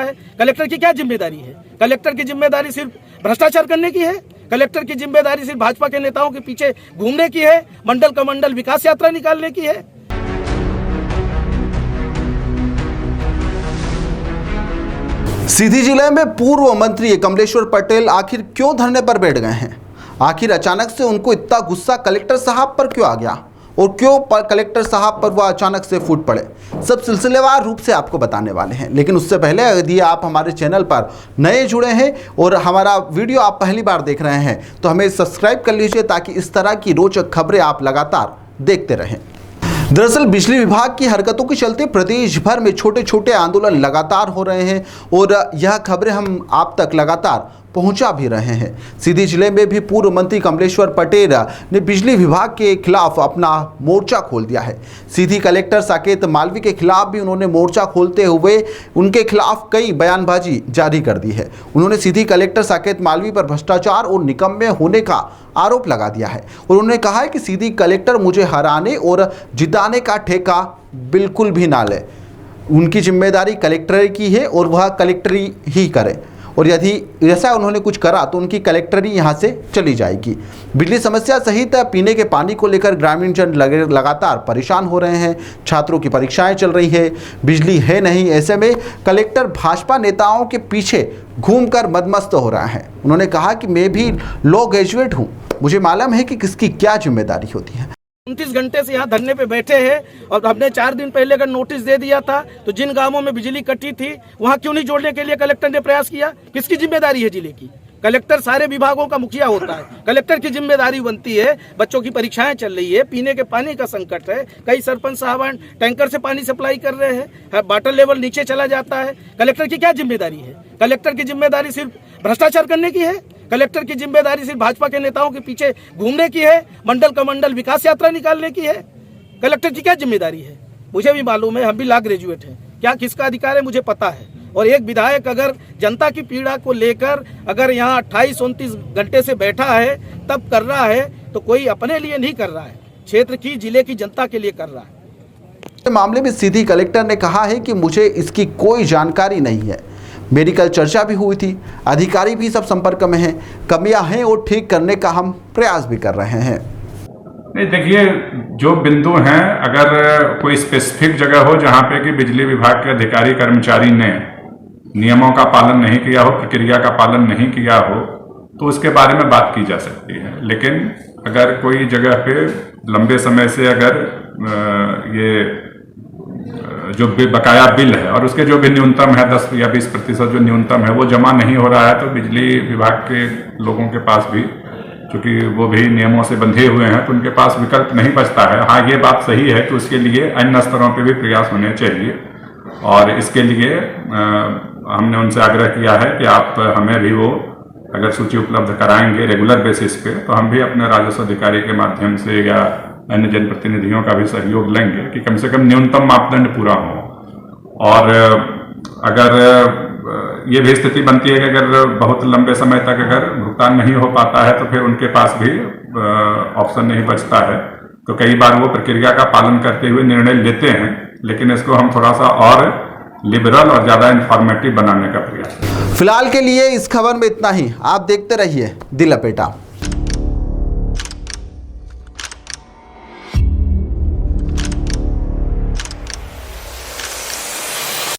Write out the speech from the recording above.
है। कलेक्टर की क्या जिम्मेदारी है? कलेक्टर की जिम्मेदारी सिर्फ भ्रष्टाचार करने की है? कलेक्टर की जिम्मेदारी सिर्फ भाजपा के नेताओं के पीछे घूमने की है? मंडल कमंडल विकास यात्रा निकालने की है? सीधी जिले में पूर्व मंत्री कमलेश्वर पटेल आखिर क्यों धरने पर बैठ गए हैं? आखिर अचानक से उनको इतना गुस्सा कलेक्टर साहब पर क्यों आ गया और क्यों कलेक्टर साहब पर वह अचानक से फूट पड़े, सब सिलसिलेवार रूप से आपको बताने वाले हैं। लेकिन उससे पहले यदि आप हमारे चैनल पर नए जुड़े हैं और हमारा वीडियो आप पहली बार देख रहे हैं तो हमें सब्सक्राइब कर लीजिए ताकि इस तरह की रोचक खबरें आप लगातार देखते रहें। दरअसल बिजली विभाग की हरकतों के चलते प्रदेश भर में छोटे छोटे आंदोलन लगातार हो रहे हैं और यह खबरें हम आप तक लगातार पहुंचा भी रहे हैं। सीधी जिले में भी पूर्व मंत्री कमलेश्वर पटेल ने बिजली विभाग के खिलाफ अपना मोर्चा खोल दिया है। सीधी कलेक्टर साकेत मालवी के खिलाफ भी उन्होंने मोर्चा खोलते हुए उनके खिलाफ कई बयानबाजी जारी कर दी है। उन्होंने सीधी कलेक्टर साकेत मालवी पर भ्रष्टाचार और निकम्मे होने का आरोप लगा दिया है और उन्होंने कहा है कि सीधी कलेक्टर मुझे हराने और जिताने का ठेका बिल्कुल भी ना ले। उनकी जिम्मेदारी कलेक्टर की है और वह कलेक्टरी ही करे और यदि ऐसा उन्होंने कुछ करा तो उनकी कलेक्टरी यहाँ से चली जाएगी। बिजली समस्या सहित पीने के पानी को लेकर ग्रामीण जन लगातार परेशान हो रहे हैं। छात्रों की परीक्षाएं चल रही है, बिजली है नहीं। ऐसे में कलेक्टर भाजपा नेताओं के पीछे घूमकर मदमस्त हो रहा है। उन्होंने कहा कि मैं भी लॉ ग्रेजुएट हूँ, मुझे मालूम है कि किसकी क्या जिम्मेदारी होती है। 29 घंटे से यहाँ धरने पे बैठे हैं और हमने 4 दिन पहले अगर नोटिस दे दिया था तो जिन गांवों में बिजली कटी थी वहाँ क्यों नहीं जोड़ने के लिए कलेक्टर ने प्रयास किया? किसकी जिम्मेदारी है जिले की? कलेक्टर सारे विभागों का मुखिया होता है। कलेक्टर की जिम्मेदारी बनती है, बच्चों की परीक्षाएं चल रही है, पीने के पानी का संकट है, कई सरपंच साहबान टैंकर से पानी सप्लाई कर रहे हैं, वाटर लेवल नीचे चला जाता है। कलेक्टर की क्या जिम्मेदारी है? कलेक्टर की जिम्मेदारी सिर्फ भ्रष्टाचार करने की है? कलेक्टर की जिम्मेदारी सिर्फ भाजपा के नेताओं के पीछे घूमने की है? मंडल कमंडल विकास यात्रा निकालने की है? कलेक्टर की क्या जिम्मेदारी है? मुझे भी मालूम है, हम भी लॉ ग्रेजुएट हैं। क्या किसका अधिकार है मुझे पता है। और एक विधायक अगर जनता की पीड़ा को लेकर अगर यहाँ 28-29 घंटे से बैठा है तब कर रहा है तो कोई अपने लिए नहीं कर रहा है, क्षेत्र की जिले की जनता के लिए कर रहा है। मामले में सीधी कलेक्टर ने कहा है कि मुझे इसकी कोई जानकारी नहीं है। मेरी कल चर्चा भी हुई थी, अधिकारी भी सब संपर्क में हैं, कमियां हैं और ठीक करने का हम प्रयास भी कर रहे हैं। नहीं, देखिए जो बिंदु हैं, अगर कोई स्पेसिफिक जगह हो जहां पे कि बिजली विभाग के अधिकारी कर्मचारी ने नियमों का पालन नहीं किया हो, प्रक्रिया का पालन नहीं किया हो, तो उसके बारे में बात की जा सकती है। लेकिन अगर कोई जगह पे लंबे समय से अगर ये जो बकाया बिल है और उसके जो भी न्यूनतम है 10 या 20% जो न्यूनतम है वो जमा नहीं हो रहा है, तो बिजली विभाग के लोगों के पास भी, क्योंकि वो भी नियमों से बंधे हुए हैं, तो उनके पास विकल्प नहीं बचता है। हाँ, ये बात सही है कि उसके लिए अन्य स्तरों पे भी प्रयास होने चाहिए और इसके लिए हमने उनसे आग्रह किया है कि आप हमें भी वो अगर सूची उपलब्ध कराएंगे रेगुलर बेसिस पे, तो हम भी अपने राजस्व अधिकारी के माध्यम से या अन्य जनप्रतिनिधियों का भी सहयोग लेंगे कि कम से कम न्यूनतम मापदंड पूरा हो। और अगर ये भी स्थिति बनती है कि अगर बहुत लंबे समय तक अगर भुगतान नहीं हो पाता है तो फिर उनके पास भी ऑप्शन नहीं बचता है, तो कई बार वो प्रक्रिया का पालन करते हुए निर्णय लेते हैं, लेकिन इसको हम थोड़ा सा और लिबरल और ज़्यादा इंफॉर्मेटिव बनाने का प्रयास। फिलहाल के लिए इस खबर में इतना ही। आप देखते रहिए दिल लपेटा।